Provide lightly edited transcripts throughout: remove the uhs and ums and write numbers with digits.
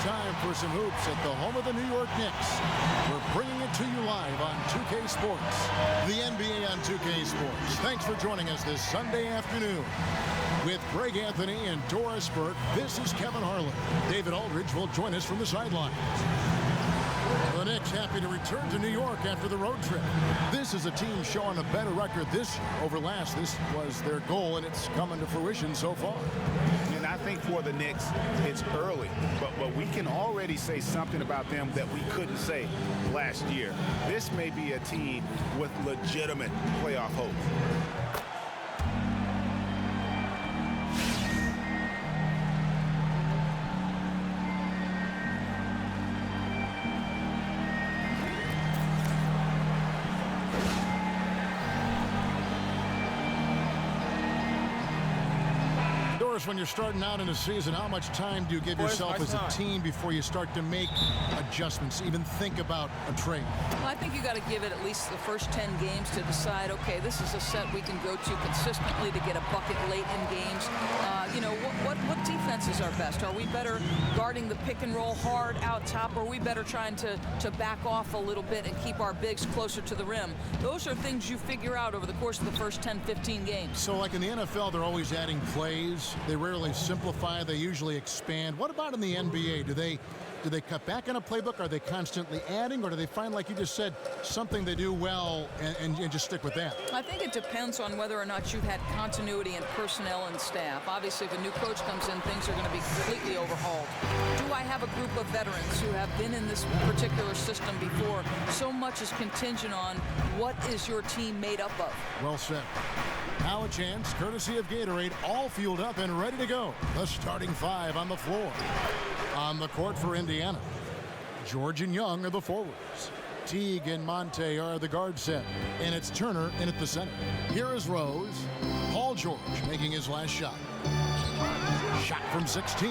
time for some hoops at the home of the New York Knicks. We're bringing it to you live on 2K Sports, the NBA on 2K Sports. Thanks for joining us this Sunday afternoon. With Greg Anthony and Doris Burke, this is Kevin Harlan. David Aldridge will join us from the sidelines. The Knicks happy to return to New York after the road trip. This is a team showing a better record this year over last. This was their goal, and it's coming to fruition so far. And I think for the Knicks, it's early, but we can already say something about them that we couldn't say last year. This may be a team with legitimate playoff hope. When you're starting out in a season, how much time do you give yourself as a team before you start to make adjustments, even think about a trade? Well, I think you got to give it at least the first 10 games to decide, okay, this is a set we can go to consistently to get a bucket late in games. You know, what defenses are best? Are we better guarding the pick and roll hard out top, or are we better trying to back off a little bit and keep our bigs closer to the rim? Those are things you figure out over the course of the first 10, 15 games. So like in the NFL, they're always adding plays. They rarely simplify. They usually expand. What about in the NBA? Do they cut back on a playbook? Are they constantly adding, or do they find, like you just said, something they do well and just stick with that? I think it depends on whether or not you've had continuity in personnel and staff. Obviously, if a new coach comes in, things are going to be completely overhauled. Do I have a group of veterans who have been in this particular system before? So much is contingent on what is your team made up of. Well said. Now a chance, courtesy of Gatorade, all fueled up and ready to go. The starting five on the floor. On the court for Indiana, George and Young are the forwards. Teague and Monte are the guard set. And it's Turner in at the center. Here is Rose. Paul George making his last shot. Shot from 16.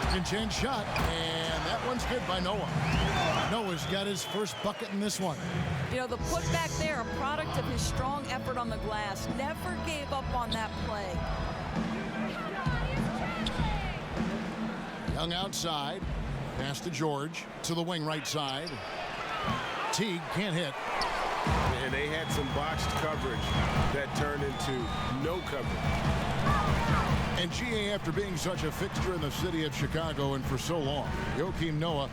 Second chance shot. And that one's good by Noah. Noah's got his first bucket in this one. You know, the putback there, a product of his strong effort on the glass. Never gave up on that play. Young outside. Pass to George. To the wing right side. Teague can't hit. And they had some botched coverage that turned into no coverage. And GA, after being such a fixture in the city of Chicago and for so long, Joakim Noah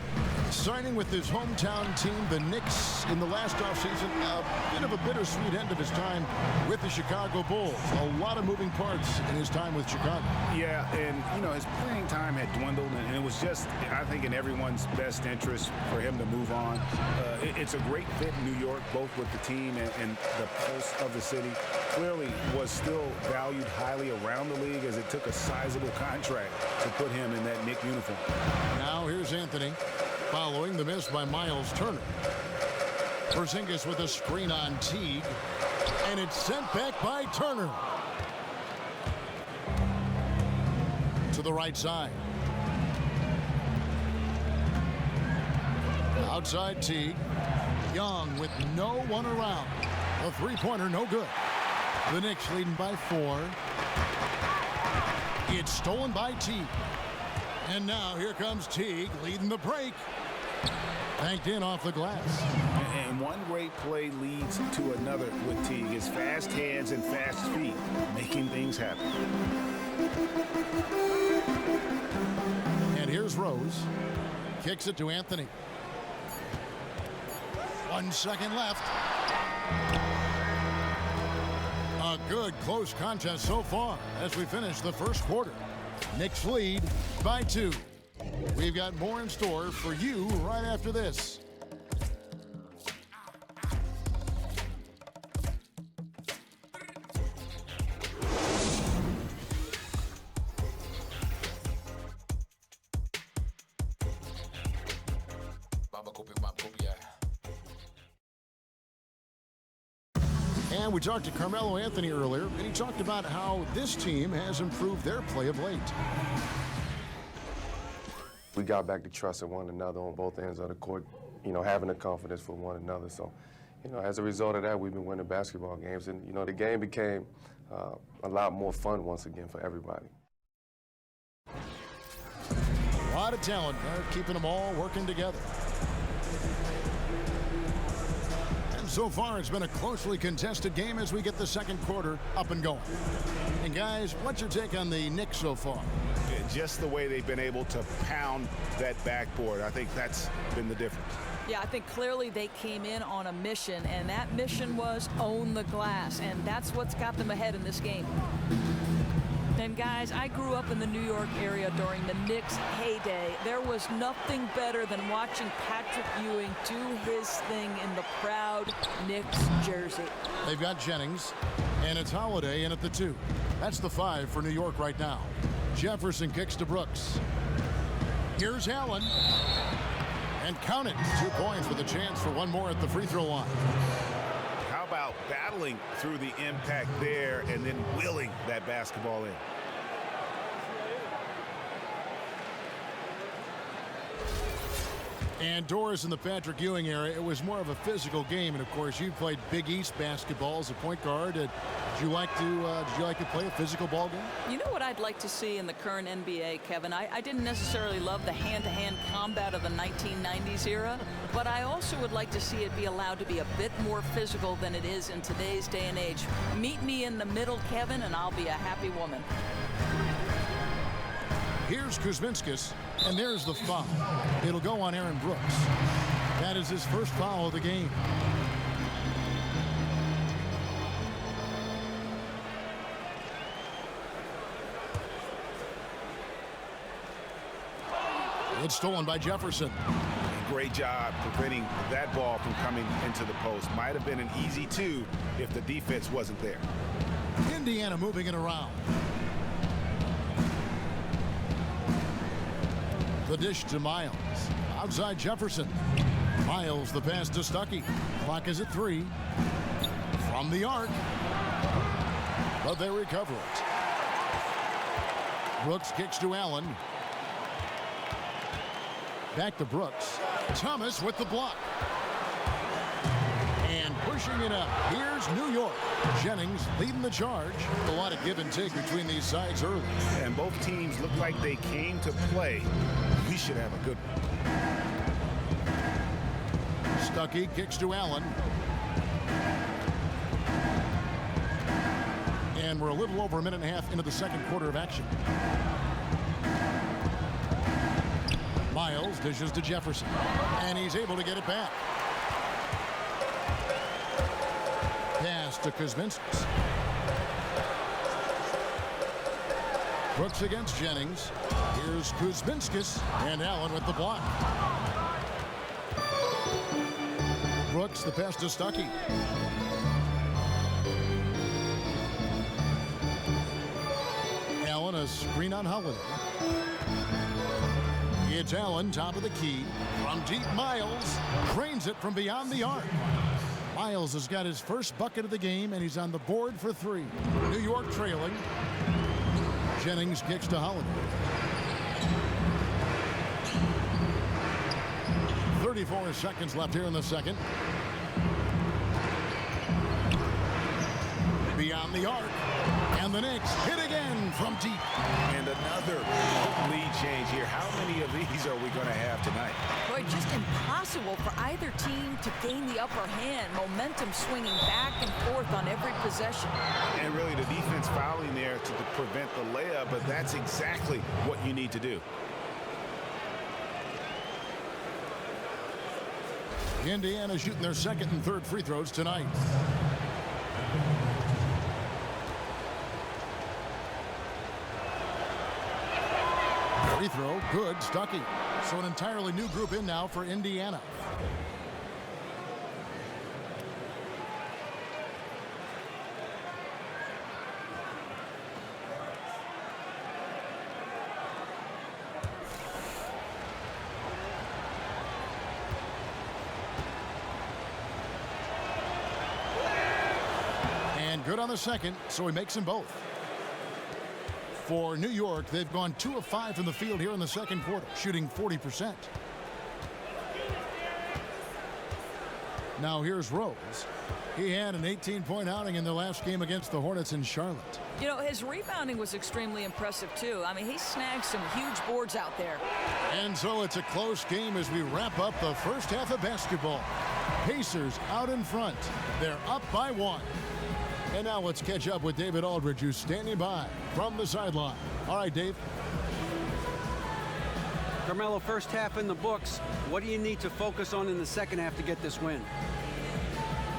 signing with his hometown team, the Knicks, in the last offseason. A bit of a bittersweet end of his time with the Chicago Bulls. A lot of moving parts in his time with Chicago. Yeah, and, you know, his playing time had dwindled, and it was just, I think, in everyone's best interest for him to move on. It's a great fit in New York, both with the team and the pulse of the city. Clearly was still valued highly around the league, as it took a sizable contract to put him in that Knick uniform. Now here's Anthony following the miss by Miles Turner. Porzingis with a screen on Teague, and it's sent back by Turner. To the right side. Outside Teague. Young with no one around. A three-pointer, no good. The Knicks leading by 4. It's stolen by Teague. And now here comes Teague leading the break. Banked in off the glass. And one great play leads to another with Teague. His fast hands and fast feet making things happen. And here's Rose. Kicks it to Anthony. 1 second left. A good close contest so far as we finish the first quarter. Knicks lead by 2. We've got more in store for you right after this. And we talked to Carmelo Anthony earlier, and he talked about how this team has improved their play of late. We got back to trusting one another on both ends of the court, you know, having the confidence for one another. So, you know, as a result of that, we've been winning basketball games. And, you know, the game became a lot more fun once again for everybody. A lot of talent there, keeping them all working together. And so far, it's been a closely contested game as we get the second quarter up and going. And guys, what's your take on the Knicks so far? Just the way they've been able to pound that backboard. I think that's been the difference. Yeah, I think clearly they came in on a mission, and that mission was own the glass, and that's what's got them ahead in this game. And guys, I grew up in the New York area during the Knicks' heyday. There was nothing better than watching Patrick Ewing do his thing in the proud Knicks jersey. They've got Jennings, and it's Holiday in at the 2. That's the 5 for New York right now. Jefferson kicks to Brooks. Here's Allen. And count it. 2 points with a chance for one more at the free throw line. How about battling through the impact there and then willing that basketball in? And Doris, in the Patrick Ewing era, it was more of a physical game. And of course, you played Big East basketball as a point guard. Did you like to play a physical ball game? You know what I'd like to see in the current NBA, Kevin? I didn't necessarily love the hand-to-hand combat of the 1990s era, but I also would like to see it be allowed to be a bit more physical than it is in today's day and age. Meet me in the middle, Kevin, and I'll be a happy woman. Here's Kuzminskis, and there's the foul. It'll go on Aaron Brooks. That is his first foul of the game. It's stolen by Jefferson. Great job preventing that ball from coming into the post. Might have been an easy 2 if the defense wasn't there. Indiana moving it around. The dish to Miles. Outside Jefferson. Miles the pass to Stuckey. Clock is at 3. From the arc. But they recover it. Brooks kicks to Allen. Back to Brooks. Thomas with the block. And pushing it up. Here's New York. Jennings leading the charge. A lot of give and take between these sides early. And both teams look like they came to play. We should have a good one. Stuckey kicks to Allen. And we're a little over a minute and a half into the second quarter of action. Miles dishes to Jefferson. And he's able to get it back. Pass to Kuzminskis. Brooks against Jennings. Here's Kuzminskis and Allen with the block. Brooks the pass to Stuckey. Allen a screen on Holiday. It's Allen top of the key. From deep, Miles drains it from beyond the arc. Miles has got his first bucket of the game, and he's on the board for 3. New York trailing. Jennings kicks to Holiday. 34 seconds left here in the second. Beyond the arc. And the Knicks hit again from deep. And another lead change here. How many of these are we going to have tonight? Boy, just impossible for either team to gain the upper hand. Momentum swinging back and forth on every possession. And really the defense fouling there to prevent the layup, but that's exactly what you need to do. Indiana shooting their second and third free throws tonight. Free throw, good, Stuckey. So an entirely new group in now for Indiana. And good on the second, so he makes them both. For New York, they've gone 2 of 5 from the field here in the second quarter, shooting 40%. Now here's Rose. He had an 18-point outing in the last game against the Hornets in Charlotte. You know, his rebounding was extremely impressive, too. I mean, he snagged some huge boards out there. And so it's a close game as we wrap up the first half of basketball. Pacers out in front. They're up by 1. And now let's catch up with David Aldridge, who's standing by from the sideline. All right, Dave. Carmelo, first half in the books. What do you need to focus on in the second half to get this win?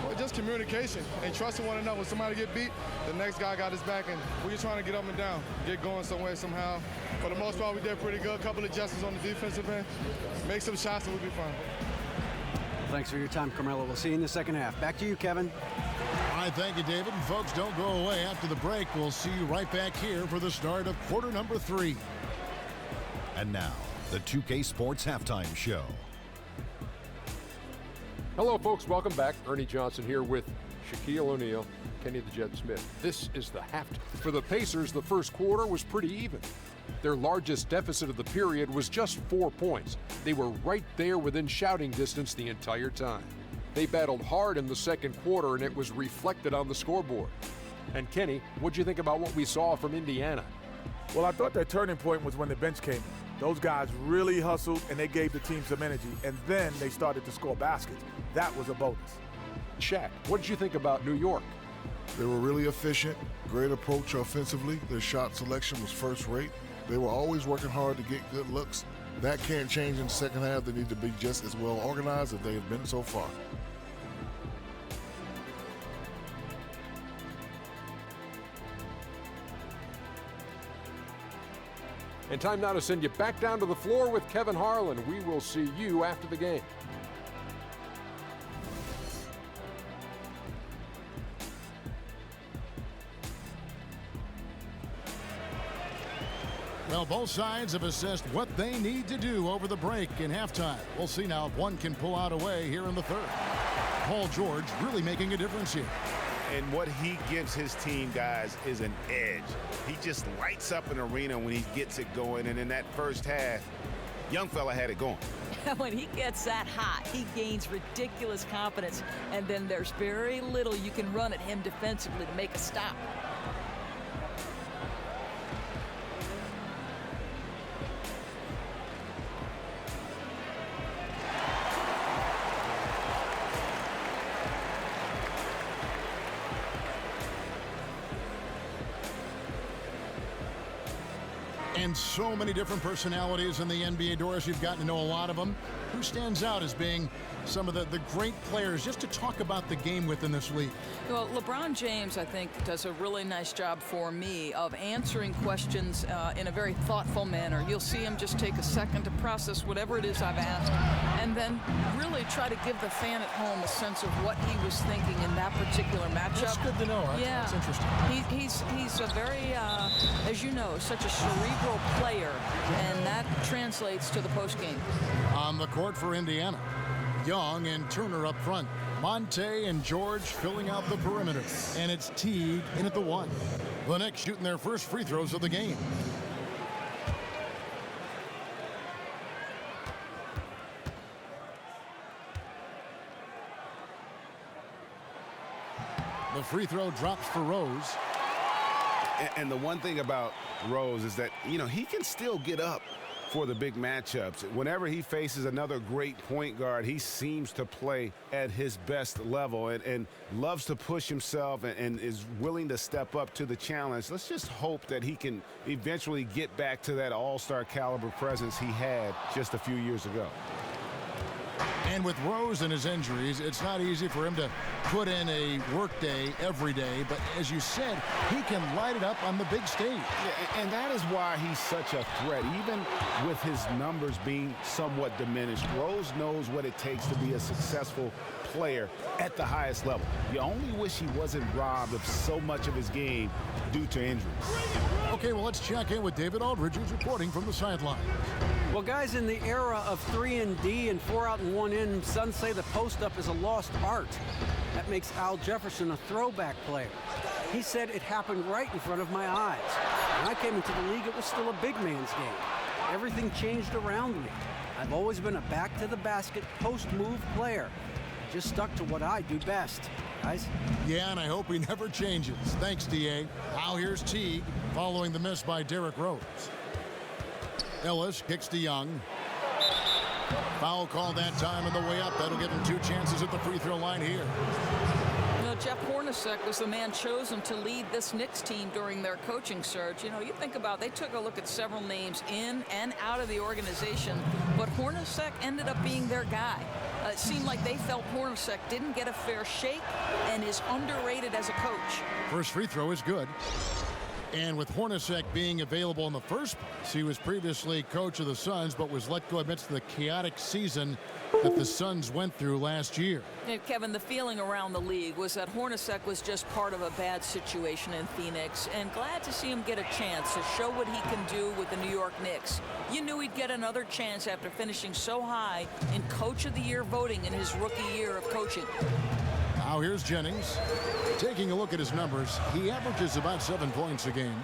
Well, just communication and trusting one another. When somebody get beat, the next guy got his back, and we're just trying to get up and down, get going some way, somehow. For the most part, we did pretty good. A couple of adjustments on the defensive end. Make some shots and we'll be fine. Thanks for your time, Carmelo. We'll see you in the second half. Back to you, Kevin. All right, thank you, David. And folks, don't go away. After the break, we'll see you right back here for the start of quarter number 3. And now, the 2K Sports Halftime Show. Hello, folks. Welcome back. Ernie Johnson here with Shaquille O'Neal, Kenny the Jet Smith. This is the halftime. For the Pacers, the first quarter was pretty even. Their largest deficit of the period was just 4 points. They were right there within shouting distance the entire time. They battled hard in the second quarter, and it was reflected on the scoreboard. And Kenny, what'd you think about what we saw from Indiana? Well, I thought their turning point was when the bench came in. Those guys really hustled, and they gave the team some energy, and then they started to score baskets. That was a bonus. Shaq, what did you think about New York? They were really efficient, great approach offensively. Their shot selection was first rate. They were always working hard to get good looks. That can't change in the second half. They need to be just as well organized as they have been so far. And time now to send you back down to the floor with Kevin Harlan. We will see you after the game. Well, both sides have assessed what they need to do over the break in halftime. We'll see now if one can pull out away here in the third. Paul George really making a difference here. And what he gives his team, guys, is an edge. He just lights up an arena when he gets it going. And in that first half, young fella had it going. When he gets that hot, he gains ridiculous confidence. And then there's very little you can run at him defensively to make a stop. And so many different personalities in the NBA, Doris. You've gotten to know a lot of them. Who stands out as being some of the great players just to talk about the game within this league? Well, LeBron James, I think, does a really nice job for me of answering questions in a very thoughtful manner. You'll see him just take a second to process whatever it is I've asked and then really try to give the fan at home a sense of what he was thinking in that particular matchup. That's good to know. That's interesting. He's a very, as you know, such a cerebral player, and that translates to the postgame. On the court for Indiana, Young and Turner up front. Monte and George filling out the perimeter. And it's Teague in at the 1. The Knicks shooting their first free throws of the game. The free throw drops for Rose. And the one thing about Rose is that, you know, he can still get up for the big matchups. Whenever he faces another great point guard, he seems to play at his best level and loves to push himself and is willing to step up to the challenge. Let's just hope that he can eventually get back to that all-star caliber presence he had just a few years ago. And with Rose and his injuries, it's not easy for him to put in a work day every day. But as you said, he can light it up on the big stage. Yeah, and that is why he's such a threat. Even with his numbers being somewhat diminished, Rose knows what it takes to be a successful player at the highest level. You only wish he wasn't robbed of so much of his game due to injuries. Okay, well, let's check in with David Aldridge, who's reporting from the sideline. Well, guys, in the era of 3 and D and 4 out and 1 in, some say the post-up is a lost art. That makes Al Jefferson a throwback player. He said it happened right in front of my eyes. When I came into the league, it was still a big man's game. Everything changed around me. I've always been a back-to-the-basket, post-move player. I just stuck to what I do best. Guys? Yeah, and I hope he never changes. Thanks, D.A. Now here's Teague, following the miss by Derrick Rose. Ellis kicks to Young. Foul call that time on the way up. That'll give him 2 chances at the free throw line here. You know, Jeff Hornacek was the man chosen to lead this Knicks team during their coaching search. You know, you think about, they took a look at several names in and out of the organization, but Hornacek ended up being their guy. It seemed like they felt Hornacek didn't get a fair shake and is underrated as a coach. First free throw is good. And with Hornacek being available in the first place, he was previously coach of the Suns, but was let go amidst the chaotic season that the Suns went through last year. Yeah, Kevin, the feeling around the league was that Hornacek was just part of a bad situation in Phoenix, and glad to see him get a chance to show what he can do with the New York Knicks. You knew he'd get another chance after finishing so high in Coach of the Year voting in his rookie year of coaching. Now here's Jennings. Taking a look at his numbers, he averages about 7 points a game.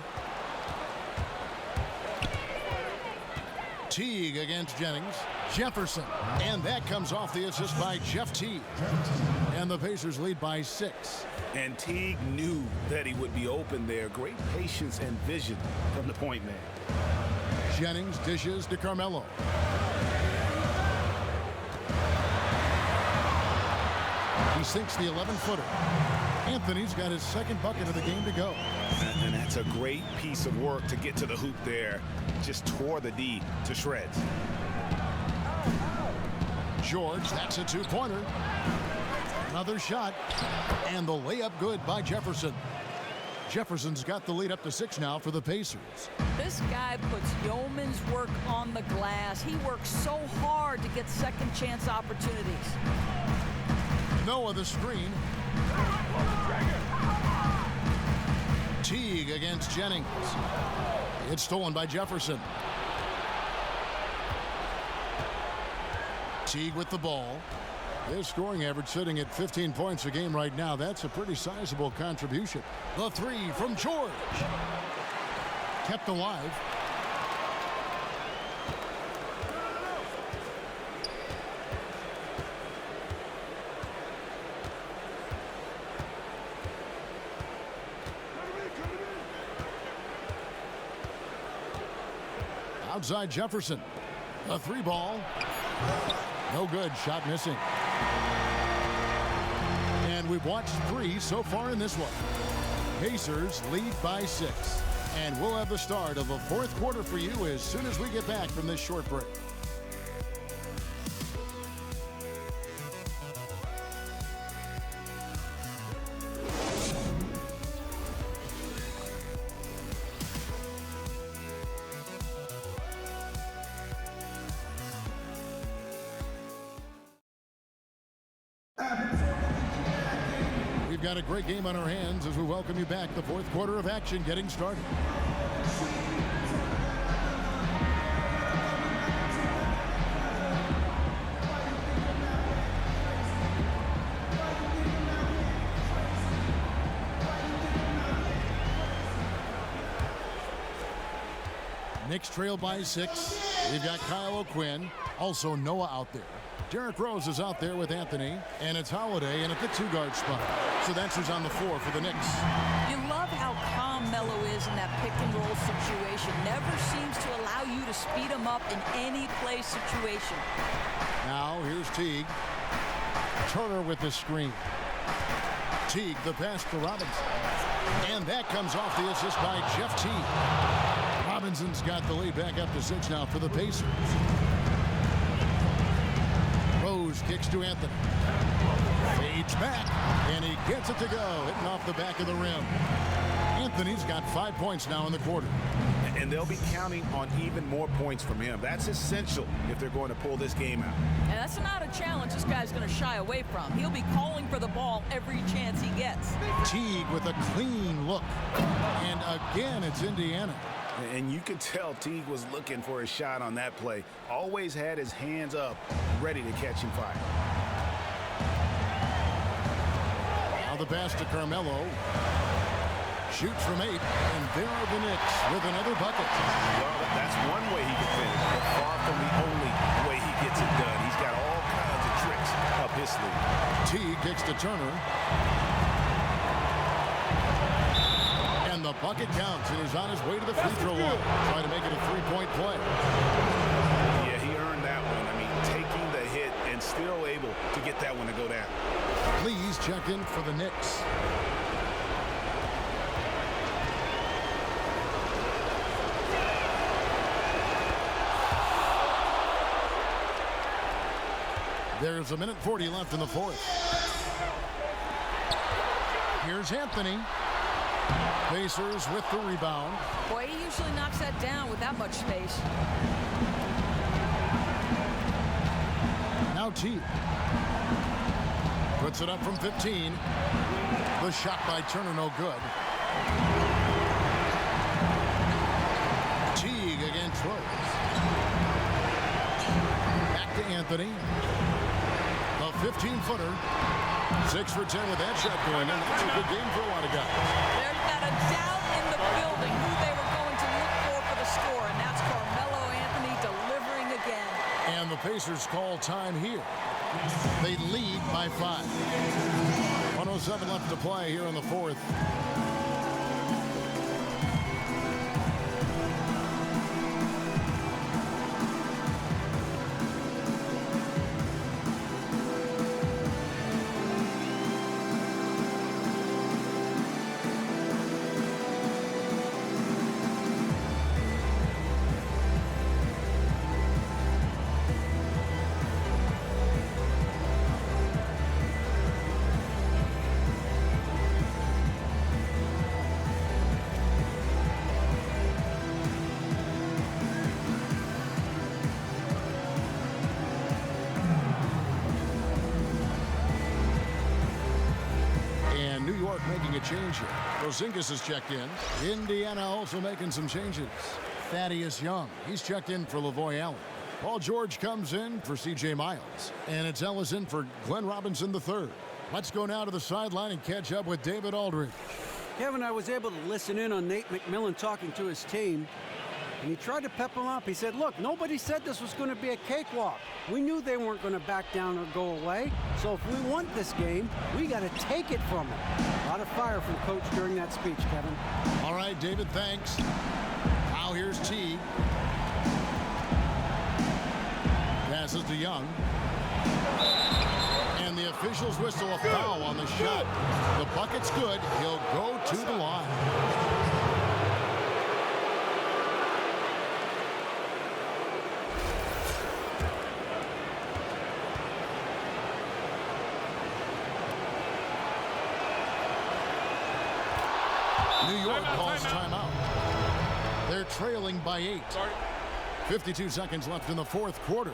Teague against Jennings. Jefferson. And that comes off the assist by Jeff Teague. And the Pacers lead by 6. And Teague knew that he would be open there. Great patience and vision from the point man. Jennings dishes to Carmelo. He sinks the 11-footer. Anthony's got his second bucket of the game to go. And that's a great piece of work to get to the hoop there. Just tore the D to shreds. George, that's a 2-pointer. Another shot. And the layup good by Jefferson. Jefferson's got the lead up to 6 now for the Pacers. This guy puts yeoman's work on the glass. He works so hard to get second chance opportunities. Noah the screen. Teague against Jennings. It's stolen by Jefferson. Teague with the ball. His scoring average sitting at 15 points a game right now. That's a pretty sizable contribution. The 3 from George. Kept alive. Outside Jefferson. A 3 ball. No good. Shot missing. And we've watched 3 so far in this one. Pacers lead by 6. And we'll have the start of the 4th quarter for you as soon as we get back from this short break. We've got a great game on our hands as we welcome you back. The 4th quarter of action getting started. Knicks trail by 6. We've got Kyle O'Quinn, also Noah out there. Derrick Rose is out there with Anthony, and it's Holiday in at the 2-guard spot. So that's who's on the floor for the Knicks. You love how calm Melo is in that pick-and-roll situation. Never seems to allow you to speed him up in any play situation. Now here's Teague. Turner with the screen. Teague, the pass to Robinson. And that comes off the assist by Jeff Teague. Robinson's got the lead back up to 6 now for the Pacers. Rose kicks to Anthony. Fades back, and he gets it to go, hitting off the back of the rim. Anthony's got 5 points now in the quarter. And they'll be counting on even more points from him. That's essential if they're going to pull this game out. And that's not a challenge this guy's going to shy away from. He'll be calling for the ball every chance he gets. Teague with a clean look. And again, it's Indiana. And you could tell Teague was looking for a shot on that play. Always had his hands up, ready to catch and fire. Now the pass to Carmelo. Shoots from 8, and there are the Knicks with another bucket. Well, that's one way he can finish, but far from the only way he gets it done. He's got all kinds of tricks up his sleeve. Teague kicks to Turner. And the bucket counts, and is on his way to the free throw line, trying to make it a 3-point play. Yeah, he earned that one. I mean, still able to get that one to go down. Please check in for the Knicks. There's 1:40 left in the fourth. Here's Anthony. Pacers with the rebound. Boy, he usually knocks that down with that much space. Now T. Puts it up from 15. The shot by Turner no good. Teague again throws. Back to Anthony. A 15-footer. 6 for 10 with that shot going in. That's a good game for a lot of guys. There's not a doubt in the building who they were going to look for the score, and that's Carmelo Anthony delivering again. And the Pacers call time here. They lead by 5. 1:07 left to play here in the fourth. Making a change here. Porzingis has checked in. Indiana also making some changes. Thaddeus Young, he's checked in for Lavoy Allen. Paul George comes in for C.J. Miles. And it's Ellis in for Glenn Robinson III. Let's go now to the sideline and catch up with David Aldridge. Kevin, I was able to listen in on Nate McMillan talking to his team. And he tried to pep them up. He said, look, nobody said this was going to be a cakewalk. We knew they weren't going to back down or go away. So if we want this game, we got to take it from them. A lot of fire from Coach during that speech, Kevin. All right, David, thanks. Now here's T. Passes to Young. And the officials whistle a foul on the shot. The bucket's good. He'll go to the line. New York calls timeout. They're trailing by 8. 52 seconds left in the fourth quarter.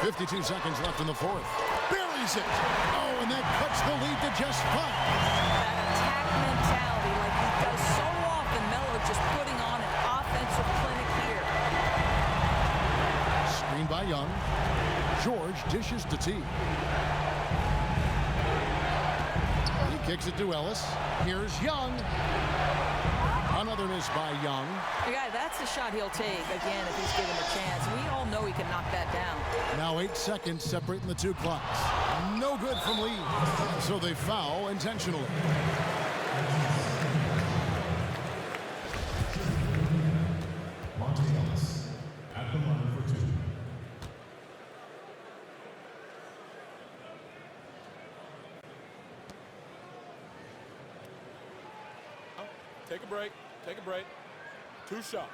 .52 seconds left in the fourth. Buries it. Oh, and that cuts the lead to just 5. That attack mentality, like he does so often. Melo just putting on an offensive clinic here. Screen by Young. George dishes to T. He kicks it to Ellis. Here's Young. Another miss by Young. Yeah, that's the shot he'll take again if he's given a chance. We all know he can knock that down. Now 8 seconds separating the two clocks. No good from Lee. So they foul intentionally. Monte Ellis at the line Take a break. Take a break. 2 shots.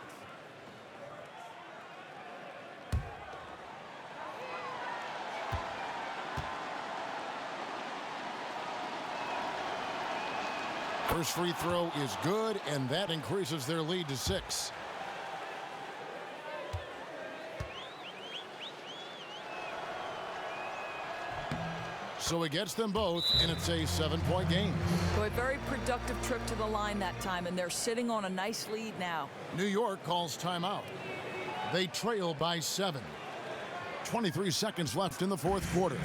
First free throw is good, and that increases their lead to 6. So he gets them both, and it's a 7-point game. So a very productive trip to the line that time, and they're sitting on a nice lead now. New York calls timeout. They trail by 7. 23 seconds left in the fourth quarter.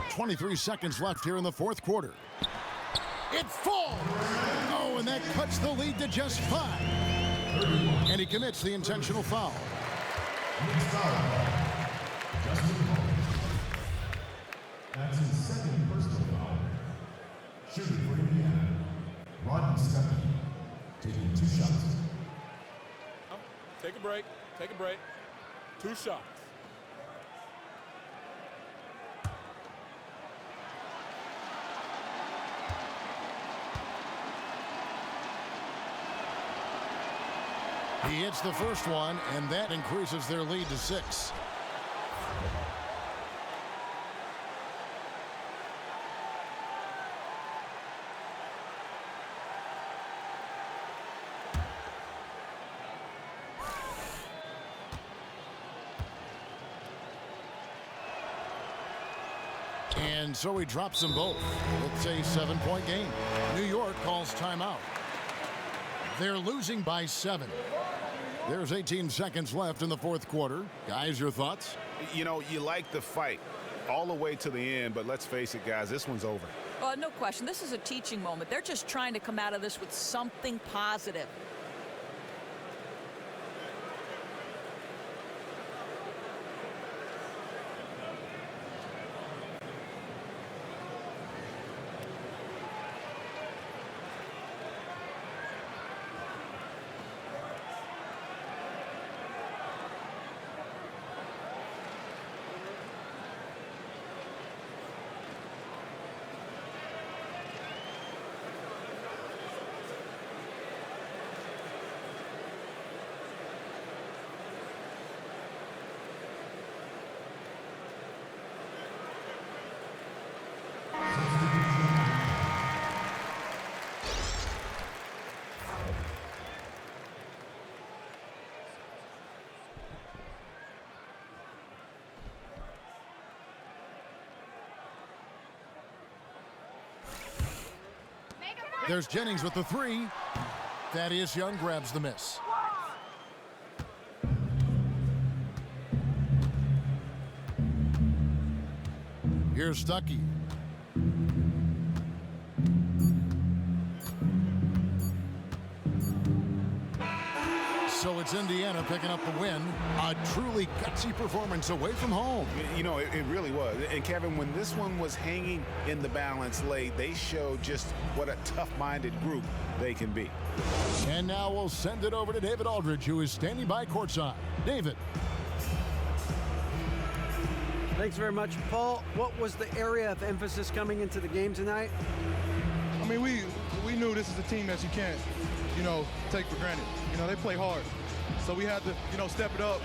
.23 seconds left here in the fourth quarter. It falls! Oh, and that cuts the lead to just 5. And he commits the intentional foul. That's his second personal foul. Shooting for Indiana, Rodney Scotty, taking 2 shots. Take a break. Take a break. 2 shots. He hits the first one, and that increases their lead to 6. And so he drops them both. It's a 7-point game. New York calls timeout. They're losing by 7. There's 18 seconds left in the fourth quarter. Guys, your thoughts? You know, you like the fight all the way to the end, but let's face it, guys, this one's over. No question. This is a teaching moment. They're just trying to come out of this with something positive. There's Jennings with the 3. Thaddeus Young grabs the miss. Here's Stuckey. So it's Indiana picking up the win. A truly gutsy performance away from home. You know, it really was. And Kevin, when this one was hanging in the balance late, they showed just what a tough-minded group they can be. And now we'll send it over to David Aldridge, who is standing by courtside. David. Thanks very much, Paul. What was the area of emphasis coming into the game tonight? I mean, we knew this is a team that you can't, take for granted. They play hard. So we had to, step it up,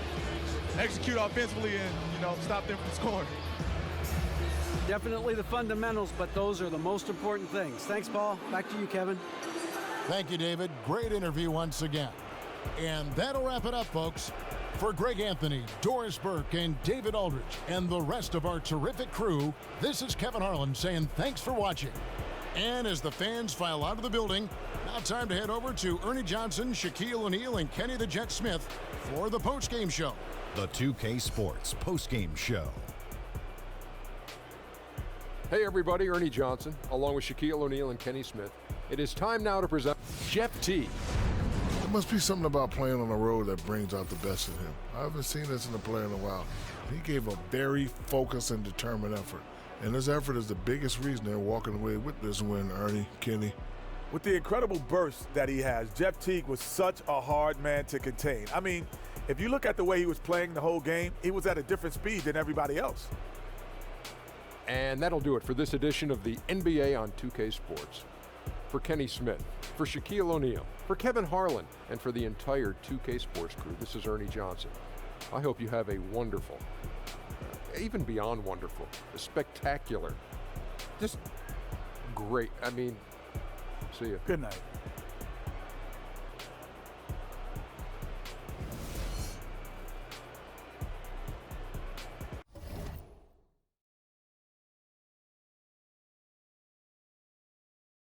execute offensively, and, stop them from scoring. Definitely the fundamentals, but those are the most important things. Thanks, Paul. Back to you, Kevin. Thank you, David. Great interview once again. And that'll wrap it up, folks. For Greg Anthony, Doris Burke, and David Aldridge, and the rest of our terrific crew, this is Kevin Harlan saying thanks for watching. And as the fans file out of the building, now Now time to head over to Ernie Johnson, Shaquille O'Neal, and Kenny the Jet Smith for the postgame show. The 2K Sports postgame show. Hey everybody, Ernie Johnson, along with Shaquille O'Neal and Kenny Smith. It is time now to present Jeff T. There must be something about playing on the road that brings out the best in him. I haven't seen this in a player in a while. He gave a very focused and determined effort. And this effort is the biggest reason they're walking away with this win, Ernie, Kenny. With the incredible burst that he has, Jeff Teague was such a hard man to contain. I mean, if you look at the way he was playing the whole game, he was at a different speed than everybody else. And that'll do it for this edition of the NBA on 2K Sports. For Kenny Smith, for Shaquille O'Neal, for Kevin Harlan, and for the entire 2K Sports crew, this is Ernie Johnson. I hope you have a wonderful, even beyond wonderful, spectacular, just great. I mean, see you. Good night.